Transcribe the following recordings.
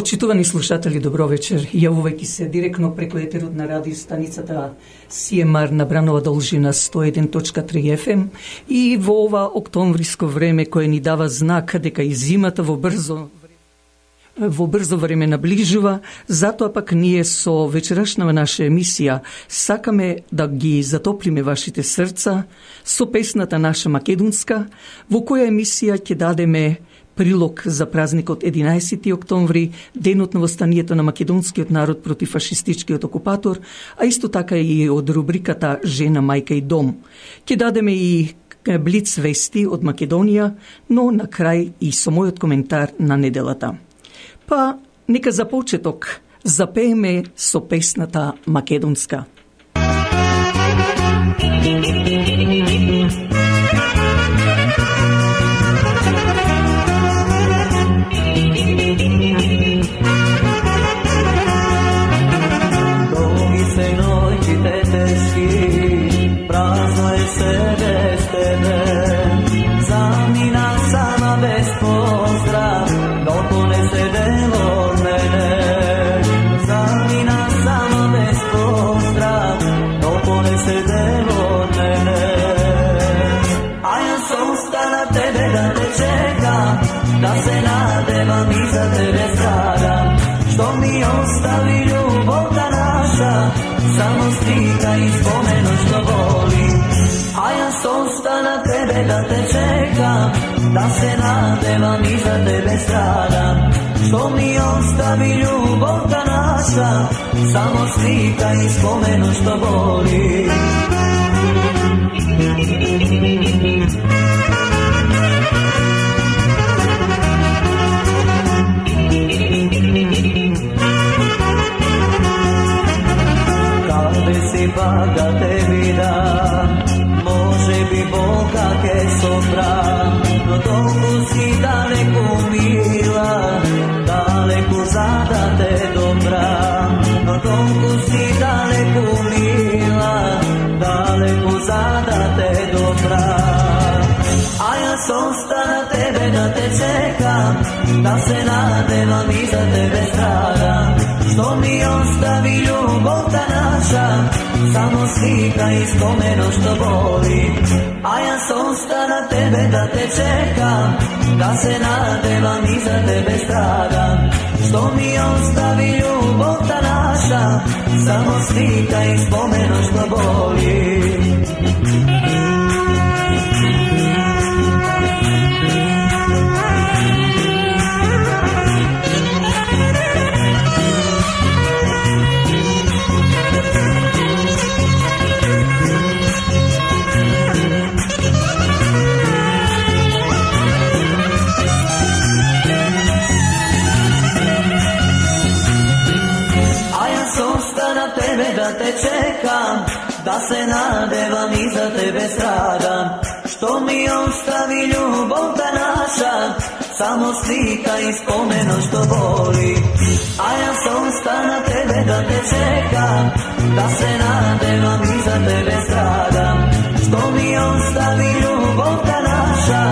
Почитувани слушатели, добро вечер. Јавувајќи се директно преку етерот на радиостаницата CMR на Бранова должина 101.3 FM и во ова октомвриско време кое ни дава знак дека и зимата во брзо време наближува, затоа пак ние со вечерашнава наша емисија сакаме да ги затоплиме вашите срца со песната наша македонска, во која емисија ќе дадеме прилог за празникот 11 октомври, денот на востанието на македонскиот народ против фашистичкиот окупатор, а исто така и од рубриката Жена, мајка и дом. Ќе дадеме и блиц вести од Македонија, но на крај и со мојот коментар на неделата. Па, нека за почеток запееме со песната македонска. Da se nadevam i za tebe stradam, što mi ostavi ljubav ta naša, samo slika i spomenu što voli. A ja sosta na tebe da te čekam, da se nadevam i za tebe stradam, što mi ostavi ljubav ta naša, samo slika i spomenu što voli. Pa da te vidam, može bi Boga ke sobram, no toliko si daleko mila, daleko zada te dobra, no toliko si daleko mila, daleko zada te dobra. A ja sosta na tebe da te čekam, da se nadevam i za tebe stradam, što mi ostavi ljubav ta naša, samo slika i spomenu što boli. A ja sosta na tebe da te čekam, da se nadevam i za tebe stradam, što mi ostavi ljubav ta naša, samo slika i spomenu što boli. Da te čekam, da se nadevam i za tebe stradam, što mi ostavi ljubav ta naša, samo slika i spomenu što voli. A ja sam sta na tebe da te čekam, da se nadevam i za tebe stradam, što mi ostavi ljubav ta naša,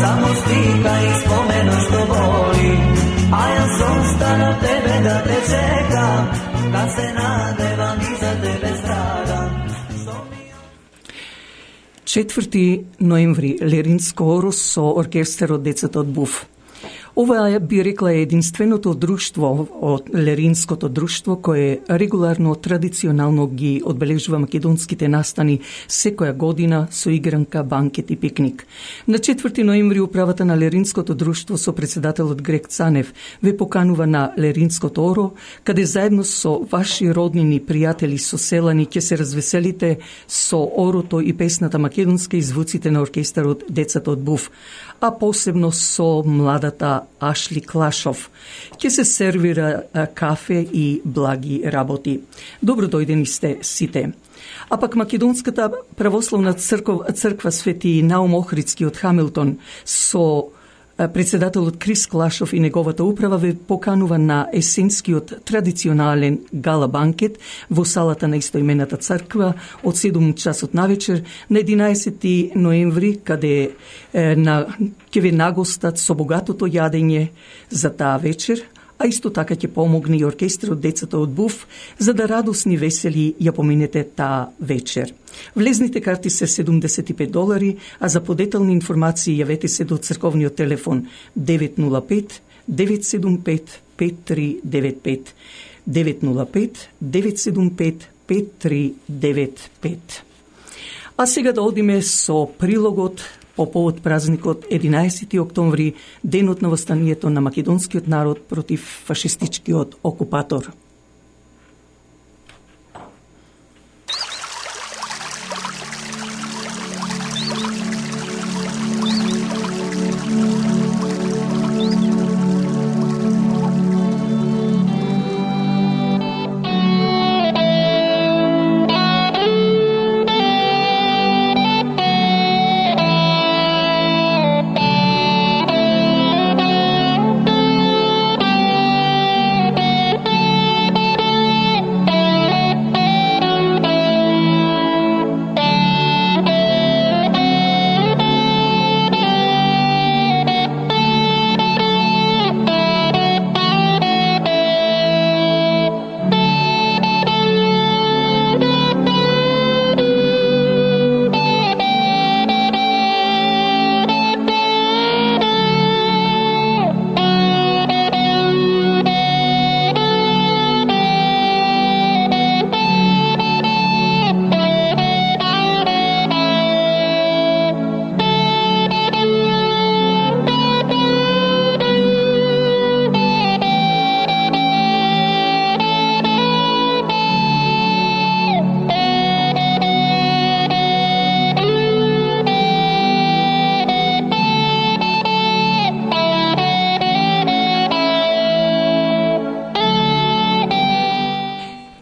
samo slika i spomenu što voli. A ja sam sta na tebe da te čekam, da se nadevam i za tebe stradam. 4. ноември, Леринско оро со оркестерот Децата од Буф. Ова би рекла единственото друштво од Леринското друштво кое регуларно, традиционално ги одбележува македонските настани секоја година со игранка, банкет и пикник. На 4. ноември управата на Леринското друштво со председателот Грег Цанев ве поканува на Леринското оро, каде заедно со ваши роднини, пријатели, соселани ќе се развеселите со орото и песната македонска и звуците на оркестерот Децата од Буф, а посебно со младата Ашли Клашов. Ќе се сервира кафе и благи работи. Добро дојдени сте сите. А пак Македонската православна црква Свети Наум Охридски од Хамилтон со председателот Крис Клашов и неговата управа ве поканува на есенскиот традиционален гала банкет во салата на истоимената црква од 7 часот навечер на 11 ноември, каде ќе ве нагостат со богатото јадење за таа вечер, а исто така ќе помогне и оркестрот Децата од БУФ, за да радосни весели ја поминете таа вечер. Влезните карти се $75, а за подетални информации јавете се до црковниот телефон 905 975 5395 905 975 5395. А сега да одиме со прилогот по повод празникот 11 октомври, денот на востанието на македонскиот народ против фашистичкиот окупатор.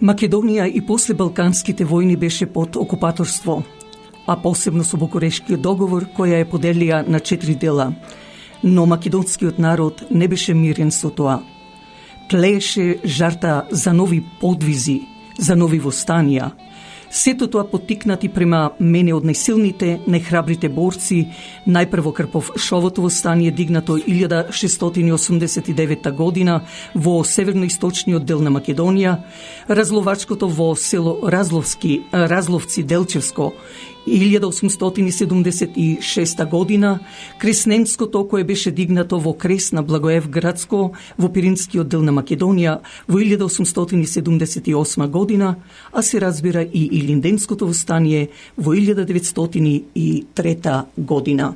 Македонија и после Балканските војни беше под окупаторство, а посебно со Букурешкиот договор, која ја поделија на 4 дела. Но македонскиот народ не беше мирен со тоа. Тлееше жарта за нови подвизи, за нови востанија. Сето тоа поттикнати према мене од најсилните, најхрабрите борци, најпрво Карпов-Шовото востание дигнато 1689 година во северноисточниот дел на Македонија, Разловачкото во село Разловци Делчевско 1876 година, Кресненското кое беше дигнато во Кресна Благоевградско во Пиринскиот дел на Македонија во 1878 година, а се разбира и Илинденското востание во 1903 година.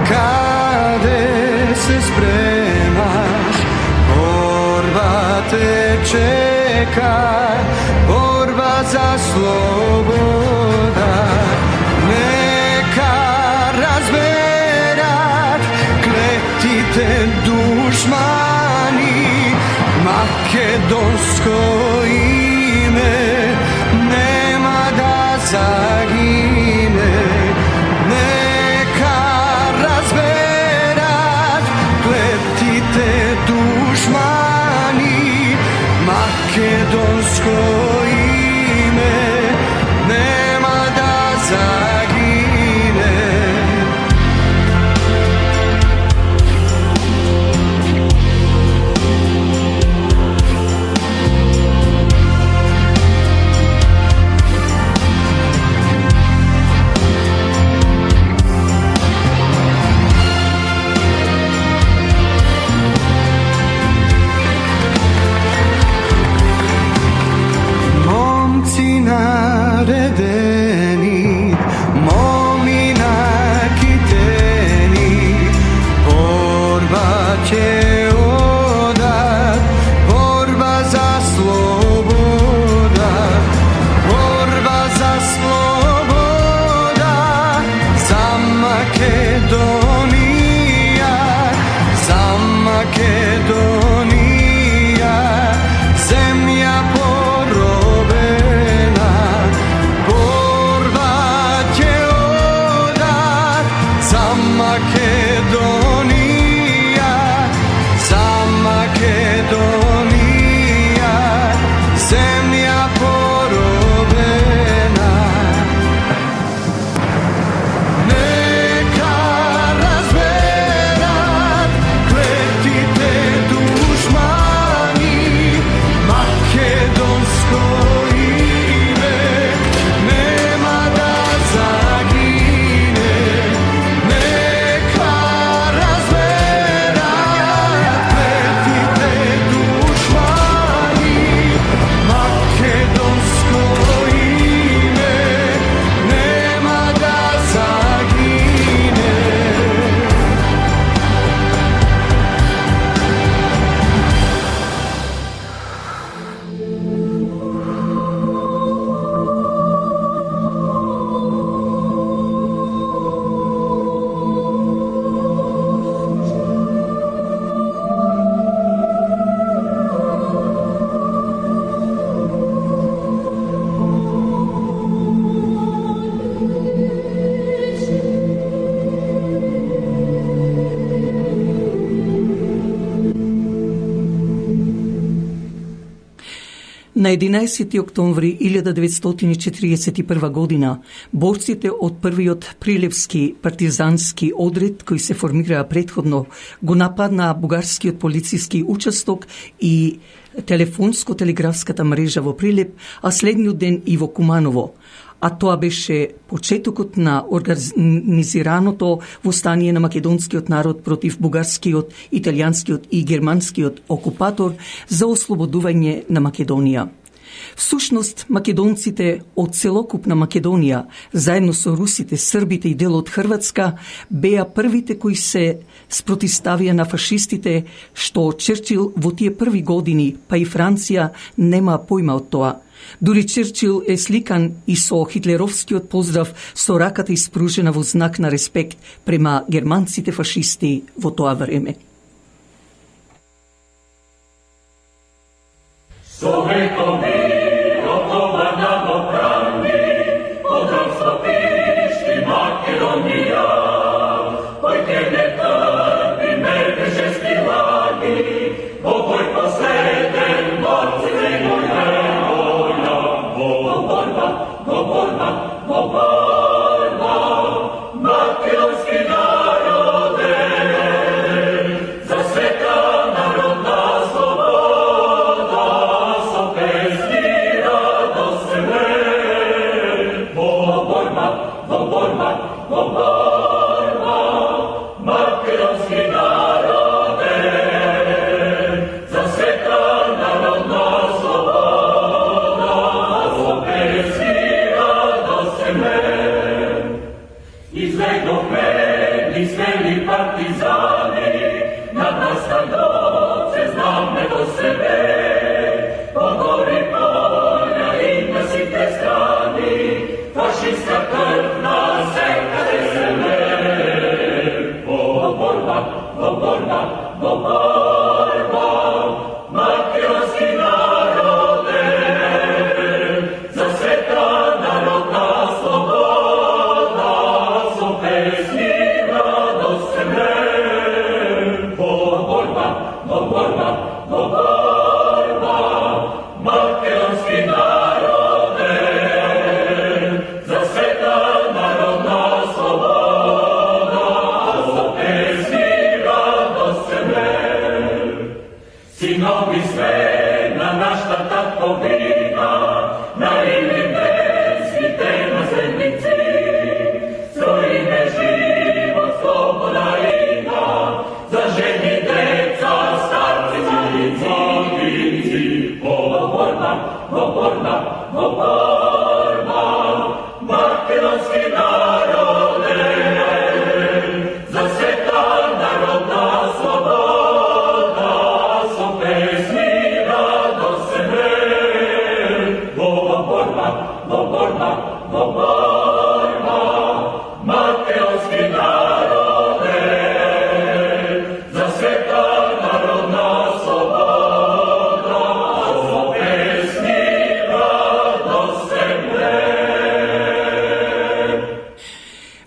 Каде се спремаш, борба те чека, борба за слобода. Нека разберат клетите душмани, македонско име нема да загине. Разберат клетите душмани, makedonsko ime nema da zagine. Naredeni, momi nakiteni, borba će odat, borba za sloboda, borba za sloboda, za Makedonija, za Makedonija, zemlja porobena. Makedonija, za Makedonija, zemlja porobena. Neka razverat, kletite dušmani, makedonsko ime nema da zagine. На 11. октомври 1941 година, борците од првиот Приливски партизански одред, кој се формираа претходно, го нападнаа бугарскиот полициски участок и телефонско-телеграфската мрежа во Прилеп, а следниот ден и во Куманово. А тоа беше почетокот на организираното востание на македонскиот народ против бугарскиот, италијанскиот и германскиот окупатор за ослободување на Македонија. Всушност, македонците од целокупна Македонија, заедно со русите, србите и дел од Хрватска, беа првите кои се спротиставија на фашистите, што Черчил во тие први години, па и Франција, нема појма од тоа. Дури Черчил е сликан и со хитлеровскиот поздрав со раката испружена во знак на респект према германците фашисти во тоа време. Borba,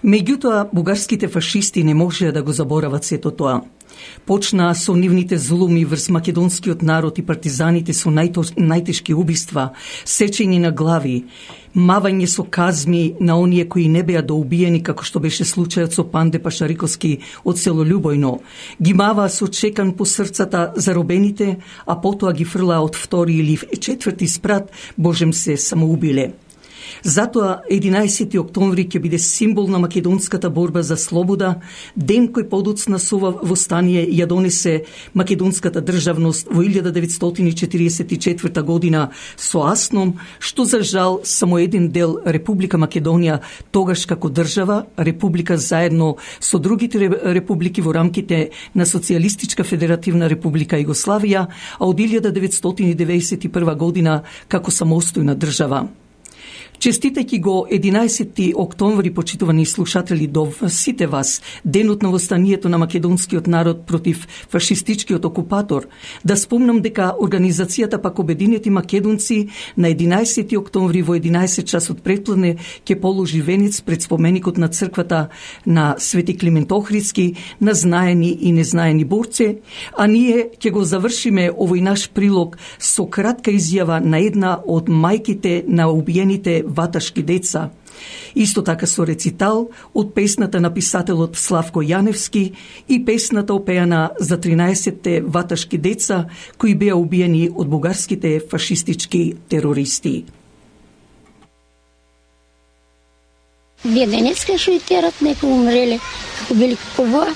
Меѓутоа, бугарските фашисти не можеа да го заборават сето тоа. Почнаа со нивните зулуми врз македонскиот народ и партизаните со најтешки убиства, сечење на глави, мавање со казми на оние кои не беа доубиени, како што беше случајот со Панде Пашариковски од село Љубојно. Ги маваа со чекан по срцата заробените, а потоа ги фрлаа од втори или четврти спрат, божем се самоубиле. Затоа 11 октомври ќе биде символ на македонската борба за слобода, ден кој подоцна со ова востание ја донесе македонската државност во 1944 година со Асном, што за жал само еден дел Република Македонија тогаш како држава, република заедно со другите републики во рамките на Социјалистичка федеративна република Југославија, а од 1991 година како самостојна држава. Честитајќи го 11 октомври, почитувани слушатели, до сите вас, денот на востанието на македонскиот народ против фашистичкиот окупатор, да спомнам дека Организацијата пак Обединети македонци на 11 октомври во 11 часот предпладне ќе положи венец пред споменикот на црквата на Свети Климент Охридски на знаени и незнаени борци, а ние ќе го завршиме овој наш прилог со кратка изјава на една од мајките на убиените ваташки деца. Исто така со рецитал од песната на писателот Славко Јаневски и песната опеана за 13 ваташки деца кои беа убиени од бугарските фашистички терористи. Вие денеска шо и терат некои умреле, како били како воа,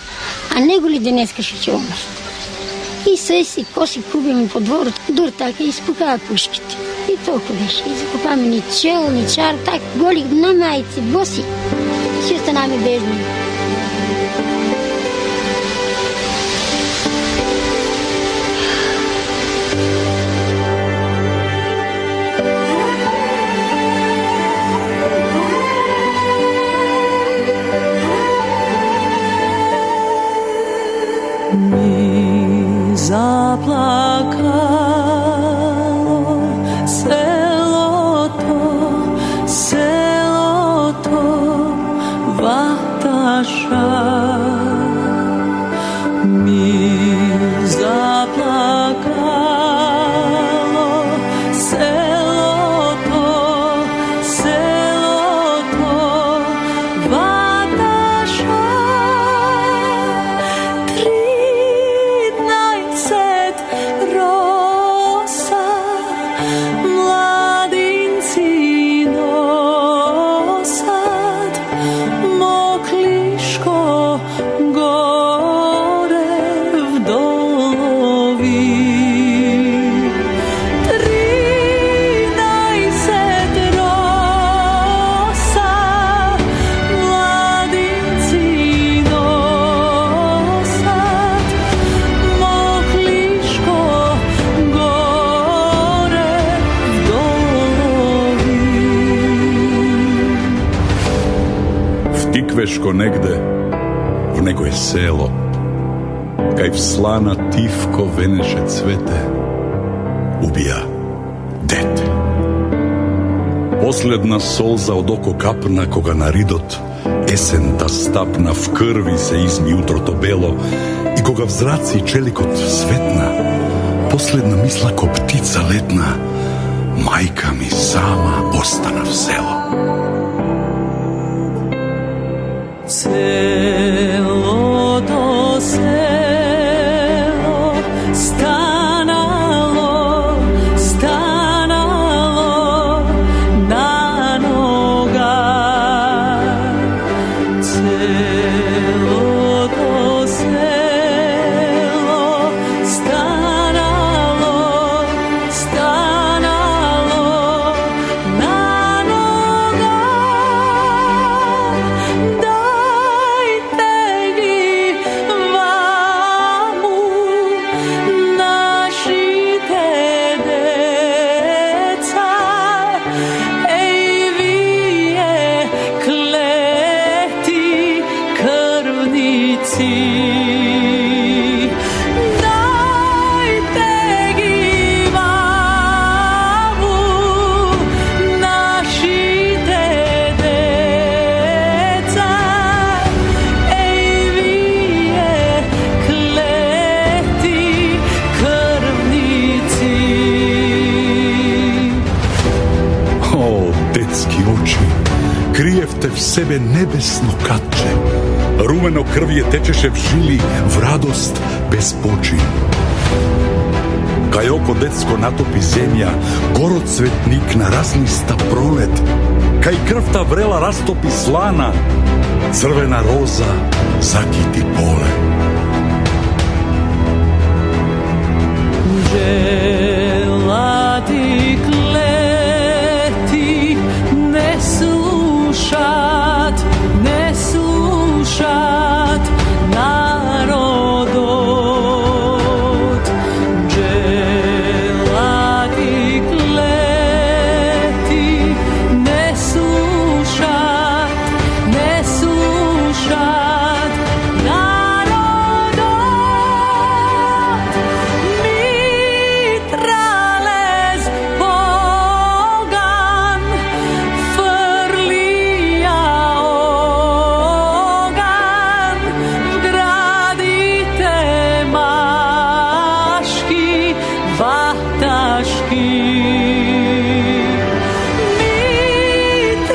а него ли денеска шо ќе умрат? И се си коси кубим по дворот, дур така испукаа пушките. И толку беше. И закопаме ни чел, ни чар, так голи на мајци, боси. Си останаме безни. Заплакало селото ваташа. Ми заплакало селото ваташа. 13 роса младинци носат, моклишко горе вдолови. 13 роса младинци носат, моклишко горе вдолови. Втиквешко негде в некое село, кај вслана тивко венеше цвете, убија дете. Последна солза од око капна кога на ридот есента стапна, в крви се изми утрото бело и кога в зраци челикот светна, последна мисла ко птица летна, мајка ми сама остана в село. Целото село станало Krijevte v sebe nebesno katče, rumeno krvje tečeše v žili, v radost bez počin. Kaj oko decko natopi zemlja, gorocvetnik na razlista prolet, kaj krv ta vrela rastopi slana, crvena roza zakiti pole. Želati kleti ne slušat narodot. Želati kleti ne slušat narodot. Mitralez pogan frlija ogan, gradite maški vahtaški.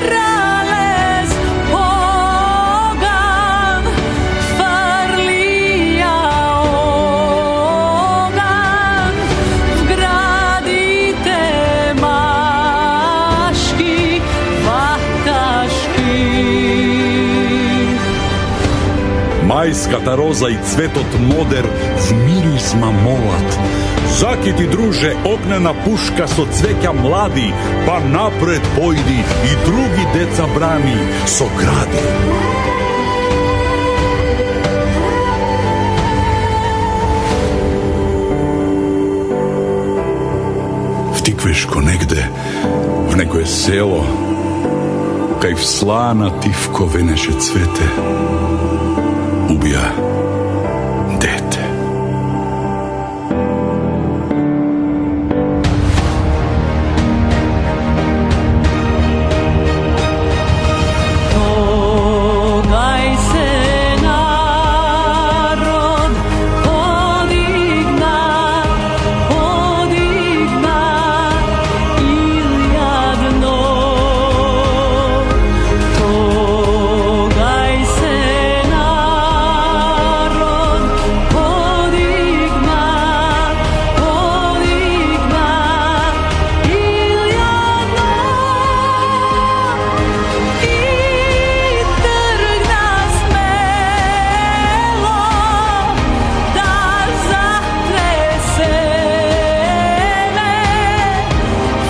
Mitralez pogan frlija ogan, gradite maški vahtaški. Majska ta roza i cvetot moder v mirisma molat. Zakiti druže ognena puška so cveća mladi, pa napred pojdi i drugi deca brani so gradi. Vtikveš ko negde, v neko je selo, kaj v slana tivko veneše cvete, ubija dete. Ogaj se narod podigna iljadno. Ogaj se narod podigna iljadno. I trgna smelo da zatrese me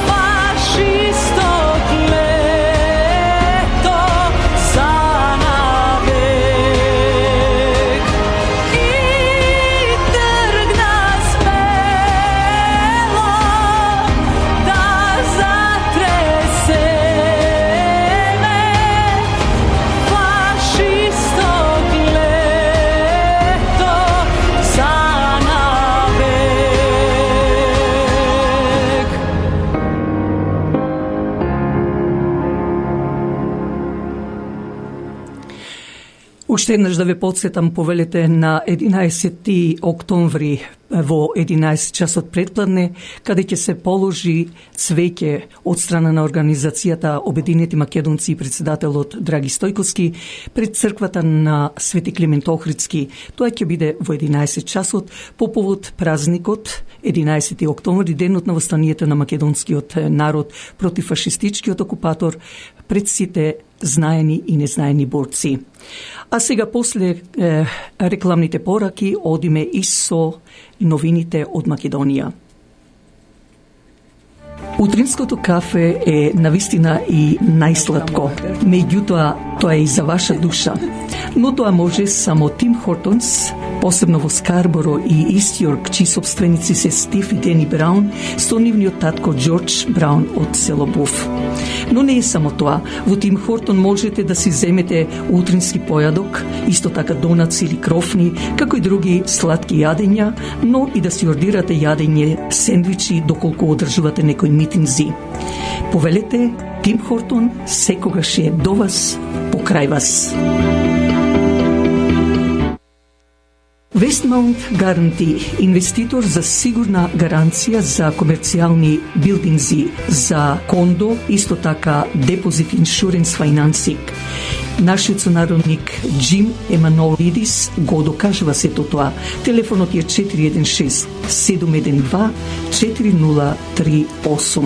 fašistog leto za navek. I trgna smelo da zatrese me fašistog leto za navek. Уште еднаш да ве подсетам, повелете на 11. октомври во 11 часот предпладне, каде ќе се положи цвеќе од страна на организацијата Обединети македонци и председателот Драги Стојковски пред црквата на Свети Климент Охридски. Тоа ќе биде во 11 часот по повод празникот 11. октомври, денот на востанието на македонскиот народ против фашистичкиот окупатор пред сите знаени и незнаени борци. А сега после рекламните пораки одиме и со новините од Македонија. Утринското кафе е навистина и најсладко, меѓутоа тоа е и за ваша душа. Но тоа може само Тим Хортонс посебно во Скарборо и Истјорк, чии собственици се Стив и Дени Браун, со нивниот татко Џорџ Браун од село Буф. Но не е само тоа. Во Тим Хортон можете да си земете утрински појадок, исто така донаци или крофни, како и други сладки јадења, но и да си ордирате јадење, сендвичи, доколку одржувате некои митинзи. Повелете, Тим Хортон секогаш е до вас, покрај вас. Westmount Guarantee, инвеститор за сигурна гаранција за комерцијални билдинзи, за кондо, исто така Deposit Insurance Financing. Нашиот сонародник Джим Еманолидис го докажува сето тоа. Телефонот е 416 712 4038.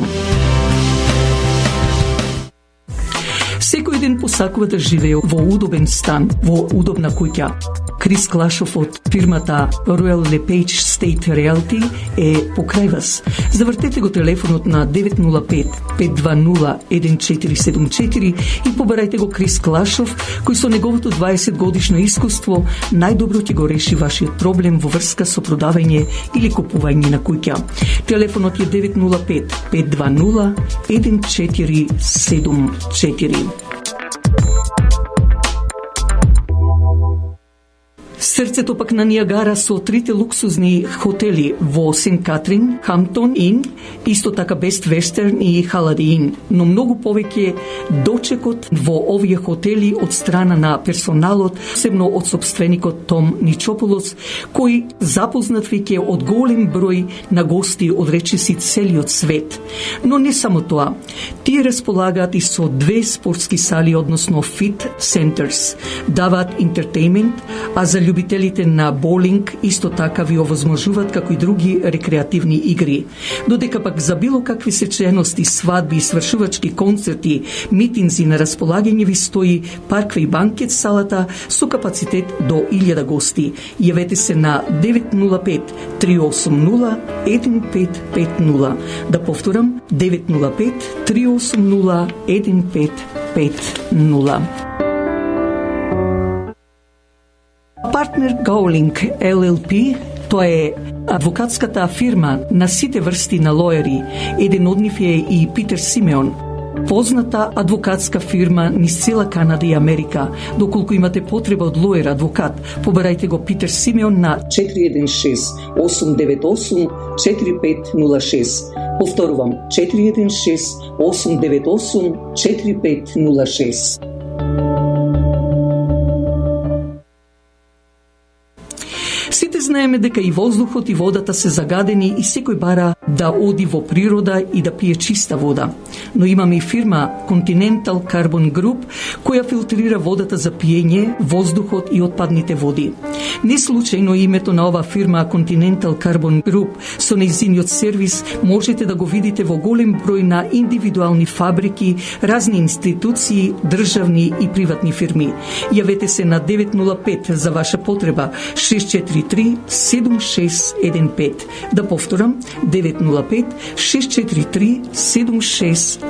Секој ден посакува да живее во удобен стан, во удобна куќа. Крис Клашов од фирмата Royal LePage State Realty е покрај вас. Завртете го телефонот на 905-520-1474 и побарајте го Крис Клашов, кој со неговото 20 годишно искуство најдобро ќе го реши вашиот проблем во врска со продавање или купување на куќа. Телефонот е 905-520-1474. Срцето пак на Ниагара со трите луксузни хотели во Сент Катрин, Хамптон Ин, исто така Бест Вестерн и Халади Ин, но многу повеќе дочекот во овие хотели од страна на персоналот, посебно од собственикот Том Ничополос, кој запознат веќе од голем број на гости од речиси целиот свет. Но не само тоа, тие располагаат и со 2 спортски сали, односно Fit Centers, даваат entertainment, а за љубителите на боулинг исто така ви овозможуваат како и други рекреативни игри. Додека пак за било какви сечености, свадби, свршувачки концерти, митинзи на располагање ви стои парква и банкет салата со капацитет до 1000 гости. Јавете се на 905-380-1550. Да повторам, 905-380-1550. Партнер Гоулинг LLP, тоа е адвокатската фирма на сите врсти на лоери. Еден од нив е и Питер Симеон, позната адвокатска фирма низ цела Канада и Америка. Доколку имате потреба од лоер адвокат, побарајте го Питер Симеон на 416-898-4506. Повторувам, 416-898-4506. Сите знаеме дека и воздухот и водата се загадени и секој бара да оди во природа и да пие чиста вода. Но имаме и фирма Continental Carbon Group, која филтрира водата за пиење, воздухот и отпадните води. Не случајно името на ова фирма Continental Carbon Group со нејзиниот сервис можете да го видите во голем број на индивидуални фабрики, разни институции, државни и приватни фирми. Јавете се на 905 за ваша потреба 643-7615. Да повторам, 905-643-7615.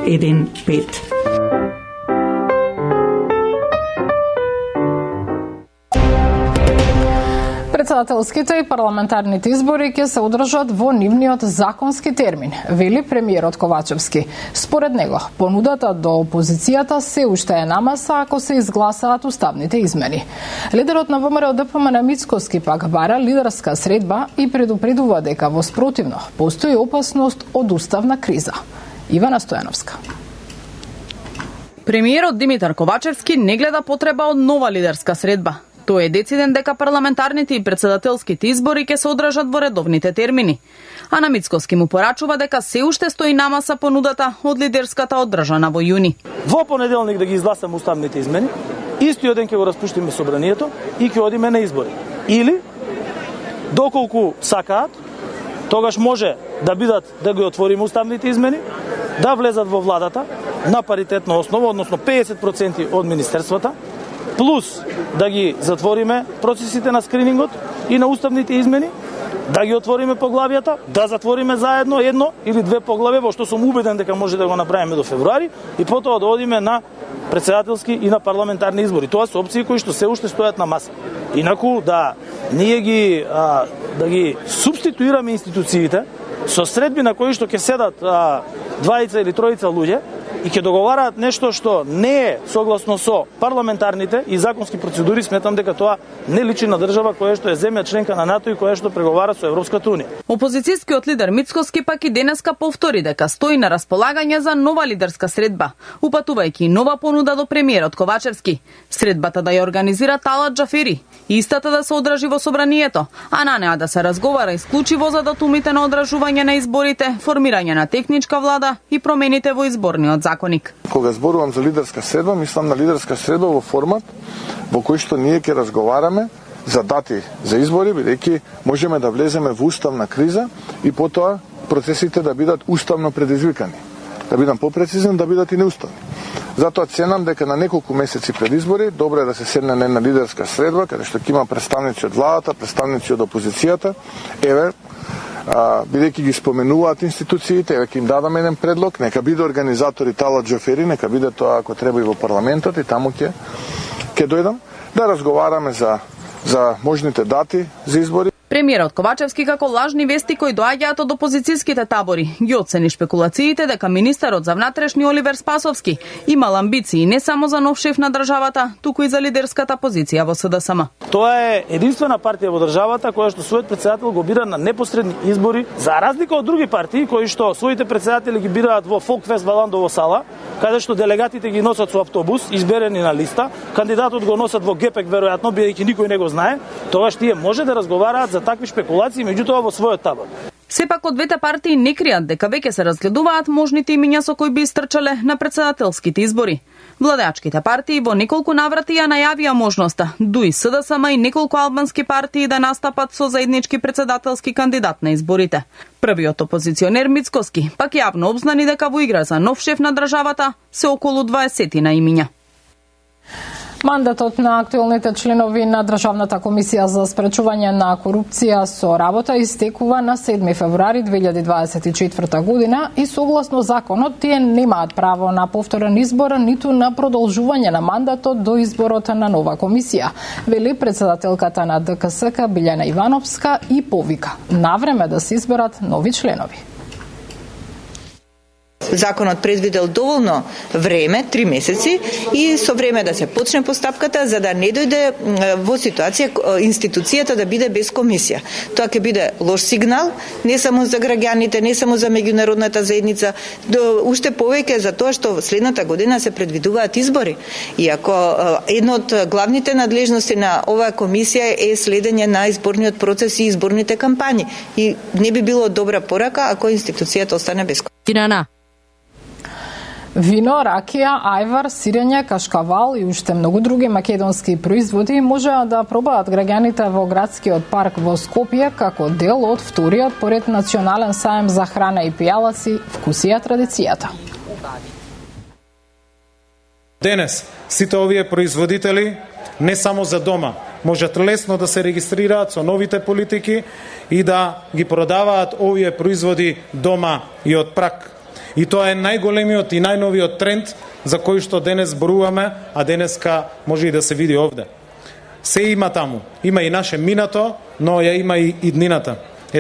Председателските и парламентарните избори ќе се одржат во нивниот законски термин, вели премиерот Ковачевски. Според него, понудата до опозицијата се уште е на маса ако се изгласаат уставните измени. Лидерот на ВМРО ДПМН Мицкоски пак бара лидерска средба и предупредува дека во спротивно постои опасност од уставна криза. Ивана Стојановска. Премиерот Димитар Ковачевски не гледа потреба од нова лидерска средба. Тој е дециден дека парламентарните и председателските избори ќе се одржат во редовните термини. А на Мицкоски му порачува дека се уште стои на маса понудата од лидерската одржана во јуни. Во понеделник да ги изгласаме уставните измени, истиот ден ќе го распуштиме собранието и ќе одиме на избори. Или, доколку сакаат, тогаш може да бидат да ги отвориме уставните измени, да влезат во владата на паритетна основа, односно 50% од министерствата, плюс да ги затвориме процесите на скринингот и на уставните измени, да ги отвориме поглавијата, да затвориме заедно едно или две поглавја, во што сум убеден дека може да го направиме до февруари, и потоа да одиме на председателски и на парламентарни избори. Тоа се опции кои што се уште стојат на маса. Инаку да ние да ги субституираме институциите со средби на кои што ќе седат двајца или тројца луѓе и ќе договараат нешто што не е согласно со парламентарните и законски процедури, сметам дека тоа не личи на држава која што е земја членка на НАТО и која што преговара со Европската унија. Опозицијскиот лидер Мицкоски пак и денеска повтори дека стои на располагање за нова лидерска средба, упатувајќи нова понуда до премиерот Ковачевски. Средбата да ја организира Талат Џафери, истата да се одржи во собранието, а на неа да се разговара исклучиво за датумите на одржување на изборите, формирање на техничка влада и промените во изборниот законник. Кога зборувам за лидерска средба, мислам на лидерска средба во формат во кој што ние ќе разговараме за дати за избори, бидејќи можеме да влеземе во уставна криза и потоа процесите да бидат уставно предизвикани. Да бидам попрецизен, да бидат и неуставни. Затоа ценам дека на неколку месеци пред избори добро е да се седне на една лидерска средба, каде што ќе има представници од владата, представници од опозицијата. Еве, бидејќи ги споменуваат институциите, ќе им дадам еден предлог, нека биде организатори Талат Џафери, нека биде тоа ако треба и во парламентот и таму ќе дојдам да разговараме за можните дати за избори. Премиерот Ковачевски како лажни вести кои доаѓаат од опозицијските табори ги оцени шпекулациите дека министерот за внатрешни Оливер Спасовски имал амбиции не само за нов шеф на државата, туку и за лидерската позиција во СДСМ. Тоа е единствена партија во државата која што својот претседател го бира на непосредни избори, за разлика од други партии кои што своите претседатели ги бираат во Фолкфест Валандово сала, каде што делегатите ги носат со автобус, изберени на листа, кандидатот го носат во гепек веројатно бидејќи никој не го знае, тогаш тие може да разговараат за такви шпекулации, меѓутоа во својот табор. Сепак од двете партии не кријат дека веќе се разгледуваат можните имиња со кои би истрчале на претседателските избори. Владеачките партии во неколку наврати ја најавија можноста, дуи СДСМ и неколку албански партии да настапат со заеднички претседателски кандидат на изборите. Првиот опозиционер Мицкоски пак јавно обзнани дека во игра за нов шеф на државата се околу 20 на имиња. Мандатот на актуелните членови на Државната комисија за спречување на корупција со работа истекува на 7 февруари 2024 година и согласно законот тие немаат право на повторен избор ниту на продолжување на мандатот до изборот на нова комисија, вели претседателката на ДКСК Билјана Ивановска и повика навреме да се изберат нови членови. Законот предвидел доволно време, 3 месеци, и со време да се почне постапката за да не дојде во ситуација институцијата да биде без комисија. Тоа ќе биде лош сигнал, не само за граѓаните, не само за меѓународната заедница, уште повеќе за тоа што следната година се предвидуваат избори. И ако едно од главните надлежности на оваа комисија е следење на изборниот процес и изборните кампањи, и не би било добра порака ако институцијата остане без комисија. Вино, ракија, ајвар, сирење, кашкавал и уште многу други македонски производи можеа да пробаат граѓаните во градскиот парк во Скопје како дел од вториот поред национален саем за храна и пијалаци Вкусија традицијата. Денес сите овие производители не само за дома можат лесно да се регистрираат со новите политики и да ги продаваат овие производи дома и од прак. И тоа е најголемиот и најновиот тренд за кој што денес зборуваме, а денеска може и да се види овде. Се има таму. Има и наше минато, но ја има и иднината.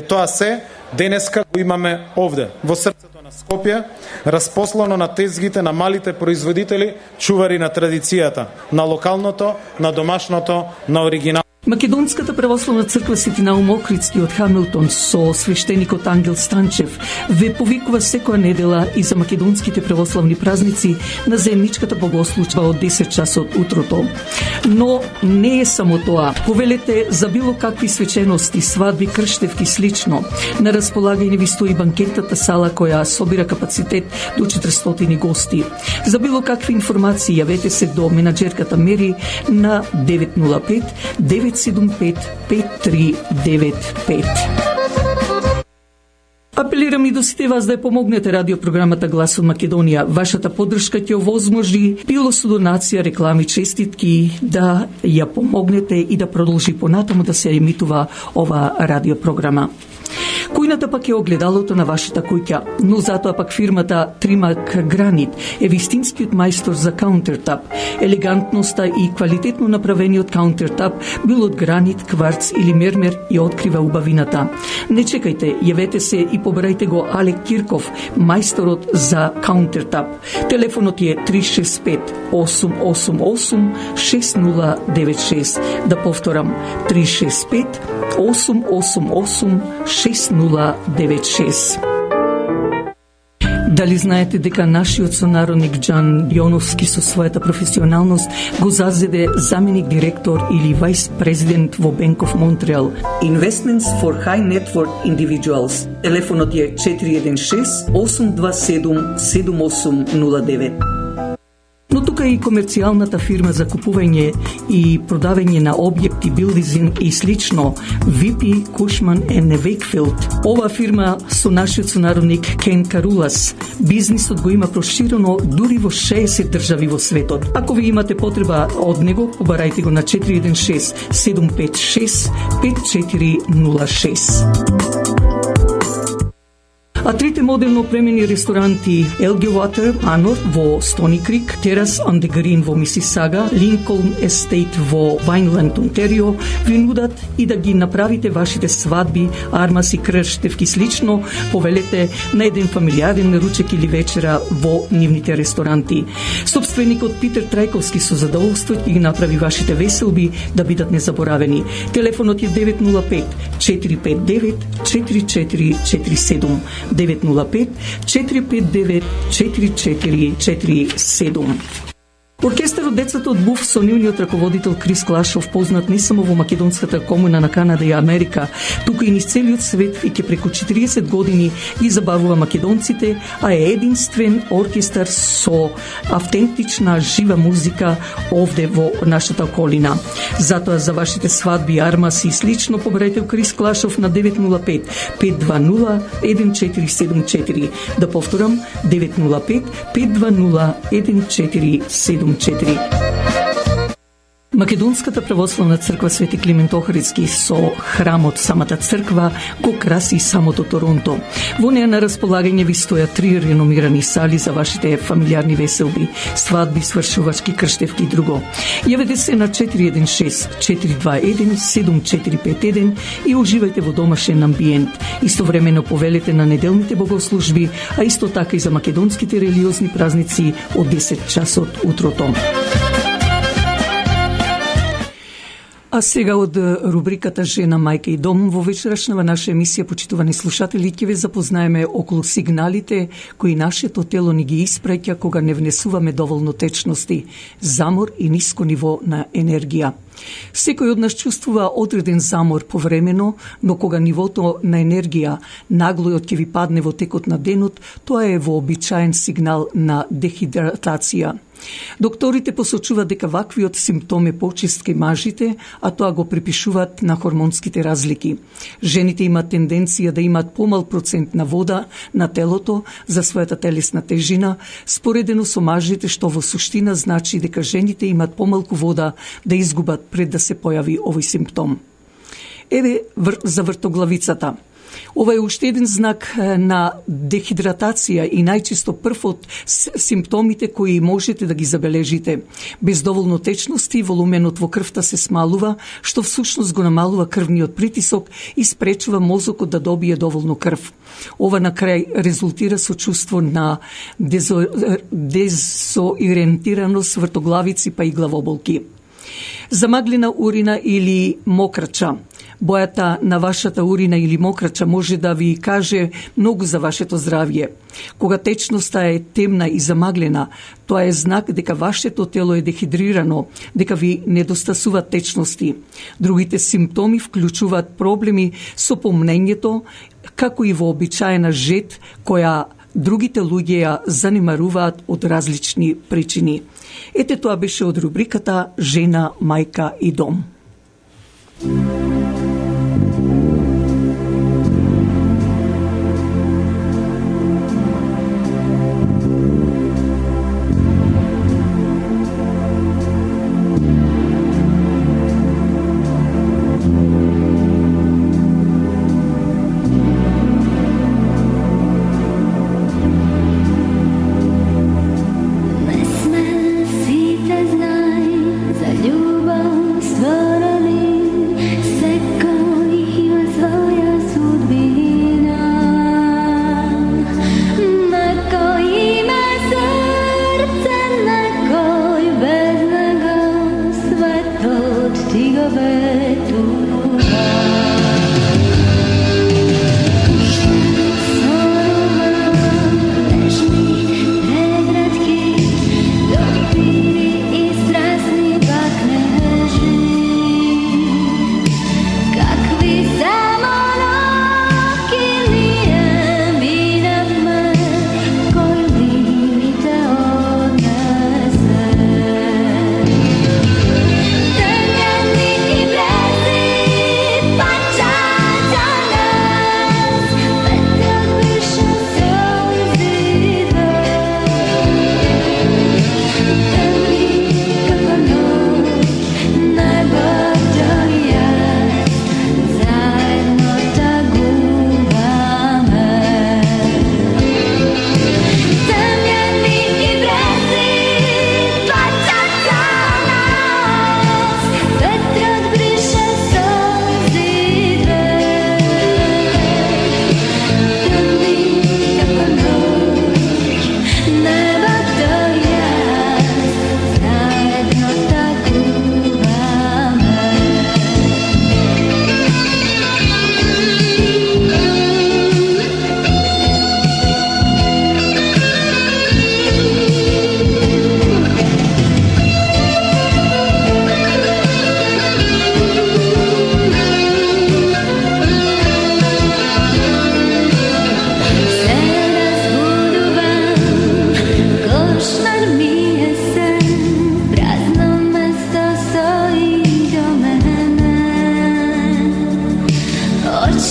Тоа се денеска го имаме овде, во срцето на Скопје, распослано на тезгите на малите производители, чувари на традицијата, на локалното, на домашното, на оригинал. Македонската православна црква Свети Наум Охридски од Хамилтон со свештеникот Ангел Станчев ве повикува секоја недела и за македонските православни празници на заедничката богослужба од 10 часот утрото. Но не е само тоа. Повелете за било какви свечености, свадби, крштевки слично. На располагање ви стои банкетната сала која собира капацитет до 400 гости. За било какви информации јавете се до менаџерката Мери на 905 975-5395. Апелирам и до сите вас да ја помогнете радиопрограмата Глас од Македонија. Вашата поддршка ќе овозможи било со донација, реклами, честитки да ја помогнете и да продолжи понатаму да се емитува ова радиопрограма. Кујната пак е огледалото на вашата куќа, но затоа пак фирмата Тримак Гранит е вистинскиот мајстор за каунтертап. Елегантноста и квалитетно направениот каунтертап, бил од гранит, кварц или мермер, ја открива убавината. Не чекајте, јавете се и побарајте го Алек Кирков, мајсторот за каунтертап. Телефонот е 365-888-6096. Да повторам, 365-888-6096. Дали знаете дека нашиот сонародник Џан Јоновски со својата професионалност го зазеде заменик директор или вајс президент во Bank of Montreal? Investments for High Net Worth Individuals. Телефонот е 416-827-7809. Но тука и комерцијалната фирма за купување и продавање на објекти, билдизин и слично, VP Cushman & Wakefield. Ова фирма со нашиот сонародник Кен Карулас. Бизнисот го има проширено дури во 60 држави во светот. Ако ви имате потреба од него, побарајте го на 416-756-5406. А трите модерно опремени ресторанти Elgin Water Manor во Стони Крик, Terrace on the Green во Мисисага, Lincoln Estate во Вајнланд, Онтерио, ви нудат и да ги направите вашите свадби, армаси, крштевки слично, повелете на еден фамилиарен ручек или вечера во нивните ресторанти. Собственикот Питер Трајковски со задоволство ќе ги направи вашите веселби да бидат незаборавени. Телефонот е 905-459-4447. 905-459-4447. Оркестарот Децата од Буф со нивниот раководител Крис Клашов, познат не само во македонската комуна на Канада и Америка, туку и низ целиот свет, и ке преку 40 години ги забавува македонците, а е единствен оркестар со автентична жива музика овде во нашата околина. Затоа за вашите свадби, армаси и слично побарајте Крис Клашов на 905-520-1474. Да повторам, 905-520-1474. Македонската православна црква Свети Климент Охридски со храмот самата црква го краси самото Торонто. Во неа на располагање ви стојат 3 реномирани сали за вашите фамилиарни веселби, свадби, свршувачки, крштевки и друго. Јавете се на 416-421-7451 и уживајте во домашен амбиент. Истовремено повелете на неделните богослужби, а исто така и за македонските религиозни празници од 10 часот утрото. А сега од рубриката Жена, мајка и дом, во вечерашнава наша емисија, почитувани слушатели, ќе ве запознаеме околу сигналите кои нашето тело ни ги испраќа кога не внесуваме доволно течности, замор и ниско ниво на енергија. Секој од нас чувствува одреден замор повремено, но кога нивото на енергија наглојот ќе ви падне во текот на денот, тоа е вообичаен сигнал на дехидратација. Докторите посочуваат дека ваквиот симптом е почест кај мажите, а тоа го припишуваат на хормонските разлики. Жените имаат тенденција да имаат помал процент на вода на телото за својата телесна тежина, споредено со мажите, што во суштина значи дека жените имаат помалку вода да изгубат пред да се појави овој симптом. Еве за вртоглавицата. Ова е уште еден знак на дехидратација и најчесто прв од симптомите кои можете да ги забележите. Без доволно течности, волуменот во крвта се смалува, што всушност го намалува крвниот притисок и спречува мозокот да добие доволно крв. Ова на крај резултира со чувство на дезориентираност, вртоглавици па и главоболки. Замаглена урина или мокрача. Бојата на вашата урина или мокрача може да ви каже многу за вашето здравје. Кога течноста е темна и замаглена, тоа е знак дека вашето тело е дехидрирано, дека ви недостасуваат течности. Другите симптоми вклучуваат проблеми со помнењето, како и вообичаена жет која другите луѓе ја занимаруваат од различни причини. Ете, тоа беше од рубриката Жена, мајка и дом.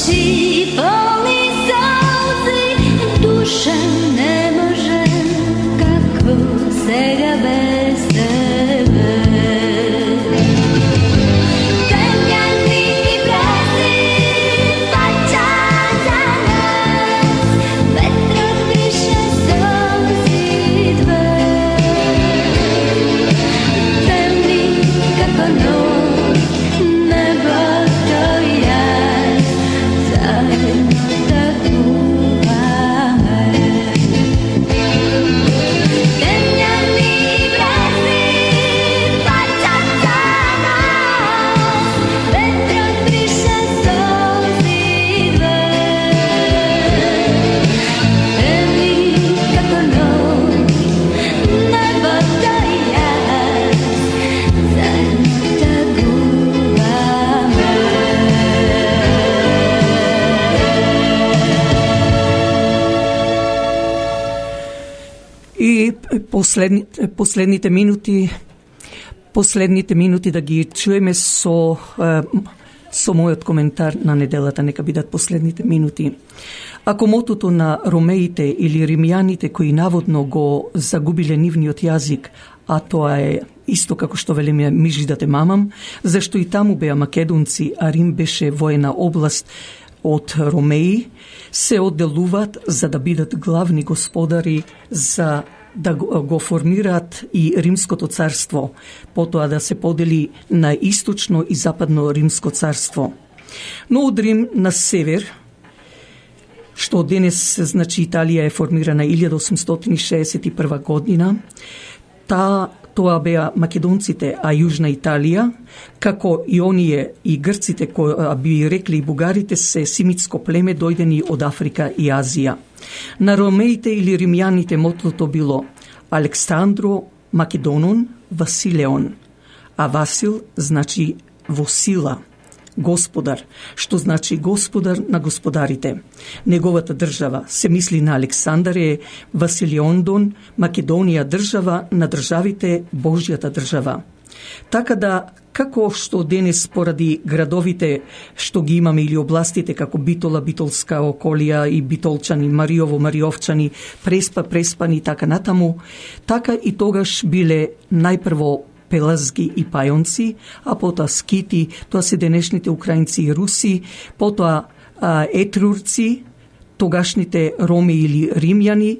очи полни сълзи, душа не може, како сега без тебе. Темјани брази пача за нас, ветрот пише сълзи две. Темни како ноќ, небото и јас заедно такуваме. Темјани брази пачат за нас, ветрот пише сълзи две. Темни како ноќ, небото и јас заедно такуваме. И последните минути да ги чуеме со мојот коментар на неделата, нека бидат последните минути. Ако мотото на ромеите или римјаните кои наводно го загубиле нивниот јазик, а тоа е исто како што велиме мижи да те мамам, зашто и таму беа македонци, а Рим беше воена област од ромеи, се одделуваат за да бидат главни господари, за да го формираат и Римското царство, потоа да се подели на источно и западно Римско царство. Но од Рим на север, што денес, значи Италија е формирана 1861 година, тоа беа македонците, а Јужна Италија, како и оние и грците, кои би рекли и бугарите, се семитско племе дојдени од Африка и Азија. На ромеите или римјаните мотото било Александро Македонон Василеон, а Васил значи во сила, господар, што значи господар на господарите. Неговата држава, се мисли на Александар, е Василиондон, Македонија држава на државите, Божјата држава. Така да, како што денес поради градовите што ги имаме или областите како Битола, Битолска околија и Битолчани, Мариово, Мариовчани, Преспа, Преспани и така натаму, така и тогаш биле најпрво пелазги и пајонци, а потоа скити, тоа се денешните украинци и руси, потоа етрурци, тогашните роми или римјани,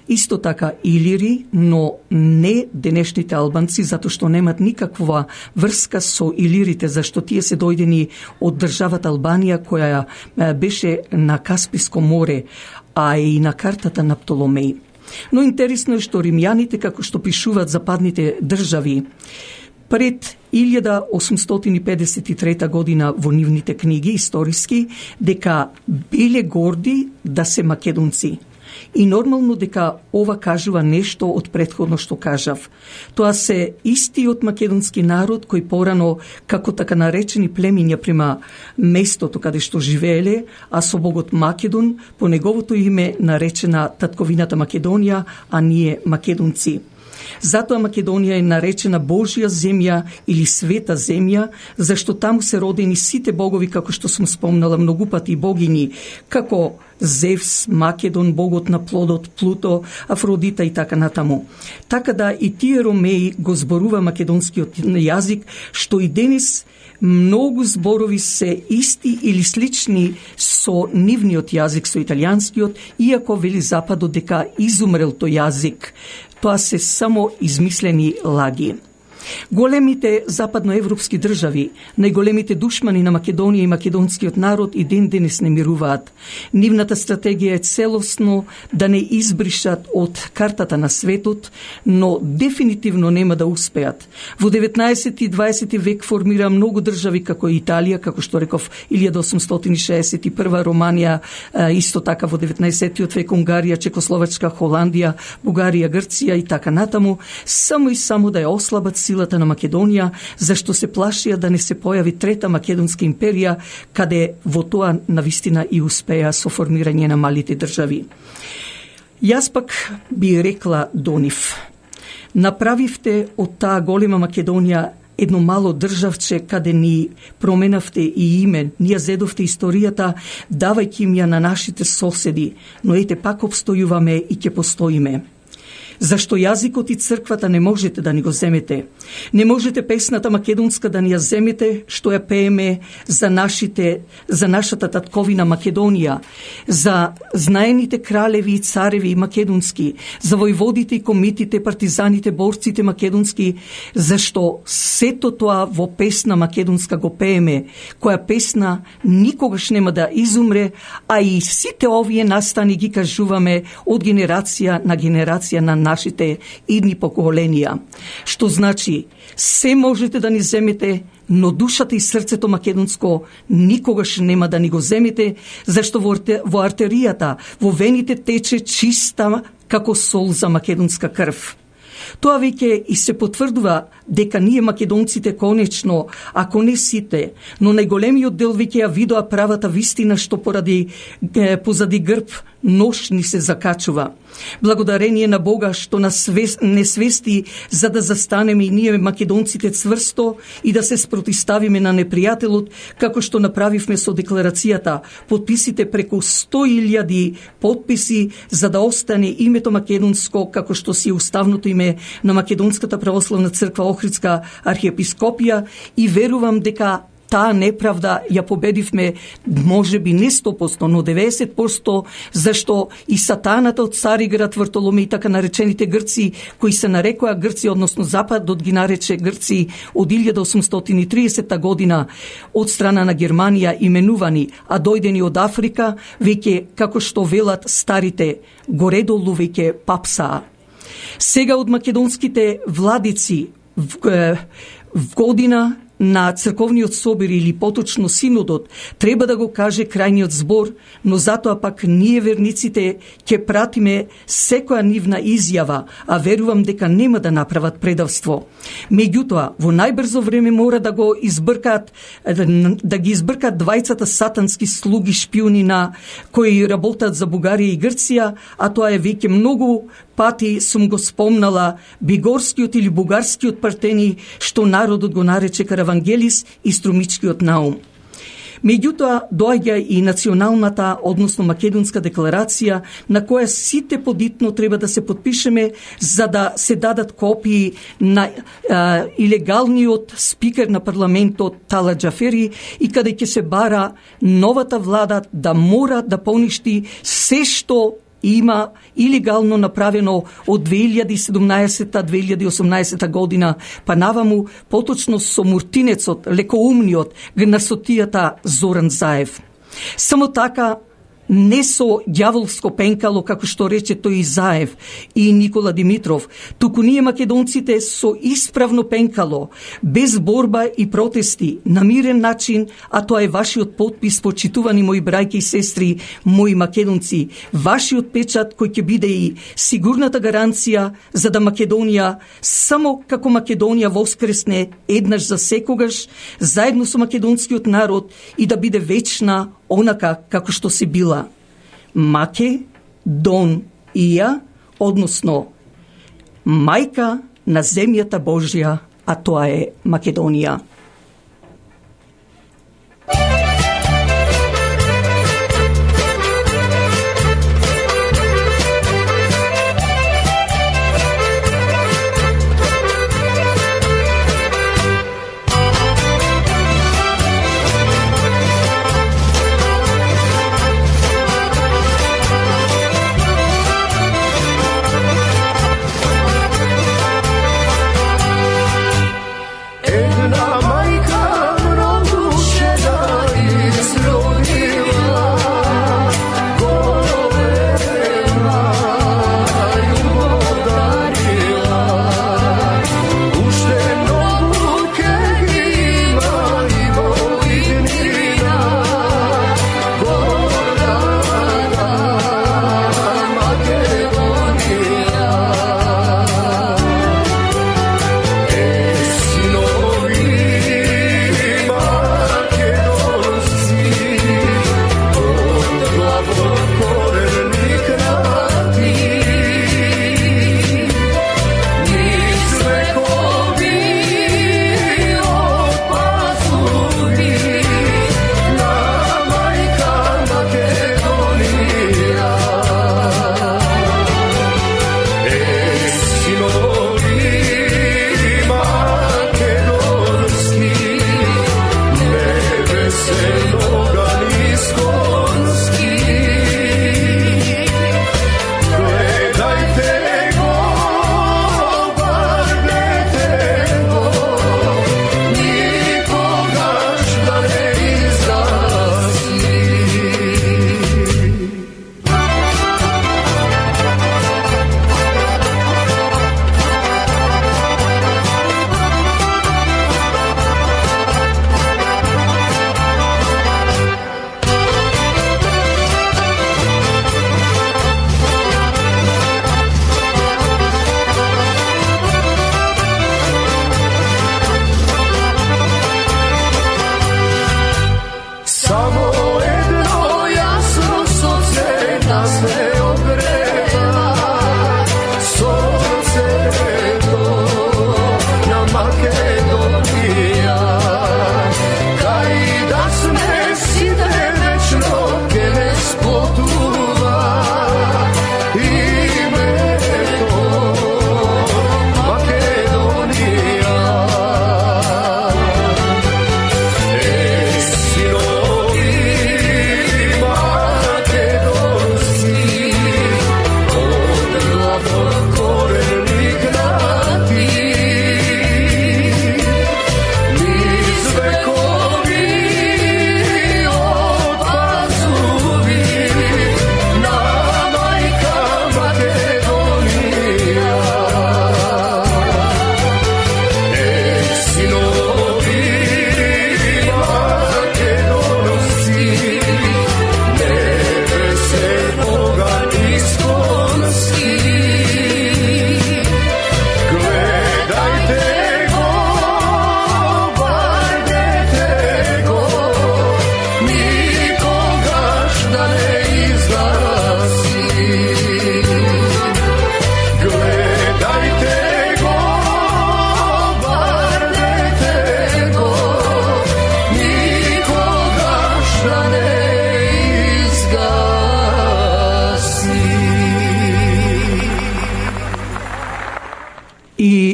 исто така илири, но не денешните албанци, затоа што немат никаква врска со илирите, зашто тие се дојдени од државата Албанија, која беше на Касписко море, а и на картата на Птоломеј. Но интересно е што римјаните, како што пишуваат западните држави, пред 1853 година во нивните книги историски, дека биле горди да се македонци. И нормално дека ова кажува нешто од претходно што кажав. Тоа се истиот македонски народ кој порано, како така наречени племиња према местото каде што живееле, а со богот Македон, по неговото име наречена татковината Македонија, а ние македонци. Затоа Македонија е наречена Божја земја или света земја, зашто таму се родени сите богови, како што сум спомнала многу пати, богини, како Зевс, Македон, богот на плодот, Плуто, Афродита и така натаму. Така да и тие ромеи го зборува македонскиот јазик, што и денес многу зборови се исти или слични со нивниот јазик, со италијанскиот, иако вели Западот дека изумрел тој јазик. Тоа се само измислени лаги. Големите западноевропски држави, најголемите душмани на Македонија и македонскиот народ и ден денес не мируваат. Нивната стратегија е целосно да не избришат од картата на светот, но дефинитивно нема да успеат. Во 19 и 20 век формира многу држави како Италија, како што реков 1861, Романија, исто така во 19 век Унгарија, Чекословачка, Холандија, Бугарија, Грција и така натаму, само и само да ја ослабат силата на Македонија, зашто се плашија да не се појави трета македонска империја, каде во тоа навистина и успеа со формирање на малите држави. Јас пак би рекла до нив: направивте од таа голема Македонија едно мало државче каде ни променавте и име, ние зедовте историјата, давајќи им ја на нашите соседи, но ете пак обстојуваме и ќе постоиме. Зашто јазикот и црквата не можете да ни го земете? Не можете песната македонска да ни ја земете, што ја пееме за нашата татковина Македонија, за знаените кралеви и цареви македонски, за војводите и комитите, партизаните, борците македонски, зашто сето тоа во песна македонска го пееме, која песна никогаш нема да изумре, а и сите овие настани ги кажуваме од генерација на нашите идни поколенија. Што значи, се можете да ни земете, но душата и срцето македонско никогаш нема да ни го земете, зашто во артеријата, во вените тече чиста како сол за македонска крв. Тоа веќе и се потврдува дека ние македонците конечно, ако не сите, но најголемиот дел веќе ја видоа правата вистина што позади грб нож ни се закачува. Благодарение на Бога што нас не свести за да застанеме и ние македонците цврсто и да се спротиставиме на непријателот, како што направивме со декларацијата, подписите преку 100.000 подписи за да остане името македонско како што си уставното име на Македонската православна црква Охридска архиепископија, и верувам дека таа неправда ја победивме, може би не 100%, но 90%, зашто и сатаната од Цариград, Вартоломе и така наречените Грци, кои се нарекоа Грци, односно Западот ги нарече Грци од 1830 година од страна на Германија именувани, а дојдени од Африка, веќе, како што велат старите, горедолу веќе папсаа. Сега од македонските владици в година на црковниот собир или поточно синодот треба да го каже крајниот збор, но затоа пак ние верниците ќе пратиме секоја нивна изјава, а верувам дека нема да направат предавство. Меѓутоа, во најбрзо време мора да ги избркаат двајцата сатански слуги шпиони на кои работат за Бугарија и Грција, а тоа е веќе многу пати сум го спомнала, бигорскиот или бугарскиот партени, што народот го нарече Каравангелис, и струмичкиот Наум. Меѓутоа, доаѓа и националната, односно македонска декларација, на која сите подитно треба да се подпишеме за да се дадат копии на илегалниот спикер на парламентот Тала Џафери, и каде ќе се бара новата влада да мора да поништи се што има илегално направено од 2017-2018 година, па наваму, поточно со муртинецот, лекоумниот, гнасотијата Зоран Заев. Само така, не со ѓаволско пенкало, како што рече тој Заев и Никола Димитров, туку ние македонците со исправно пенкало, без борба и протести, на мирен начин, а тоа е вашиот подпис, почитувани мои брајки и сестри, мои македонци, вашиот печат кој ќе биде и сигурната гаранција за да Македонија, само како Македонија воскресне еднаш за секогаш, заедно со македонскиот народ, и да биде вечна онака како што се била. Маке, Дон Ија, односно мајка на земјата Божја, а тоа е Македонија. Една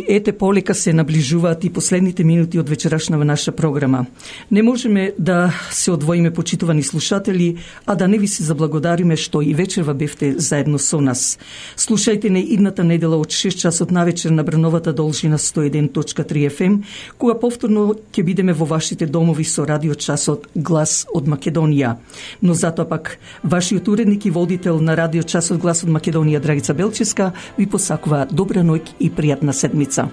И ете полека се наближуваат и последните минути од вечерашнава наша програма. Не можеме да се одвоиме, почитувани слушатели, а да не ви се заблагодариме што и вечерва бевте заедно со нас. Слушајте не идната недела од 6 часот навечер на брановата должина 101.3 FM, кога повторно ќе бидеме во вашите домови со радиочасот Глас од Македонија. Но затоа пак, вашиот уредник и водител на радиочасот Глас од Македонија, Драгица Белчевска, ви посакува добра ноќ и пријатна седмица.